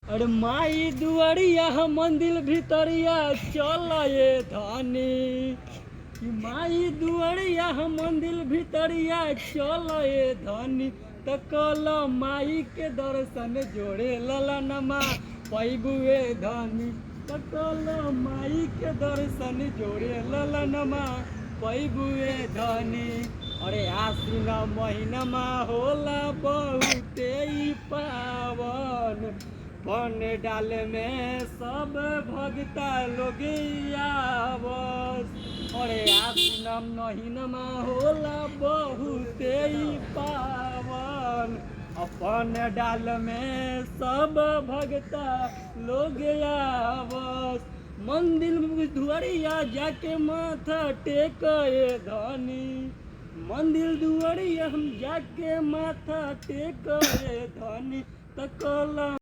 अरे माई दुआरिया मंदिर भितरिया चल ये धनी। कि माई दुआरिया मंदिर भितरिया चल ये धनी। तकल माई के दर्शन जोड़े ललनमा पैबुए धनी। तकल माई के दर्शन जोड़े ललनमा पैबुए धनी। अरे आश्विन महीनमा होला बहुते ही पावन। पन डाल में सब भगता लोग आवस। अरे आश्विन महीनमा होला बहुते ही पावन। अपन डाल में सब भगता लोग आवस। मंदिर दुआरिया जाके माथा टेक धनी। मंदिर दुआरिया हम जाके माथा टेक धनी। तकल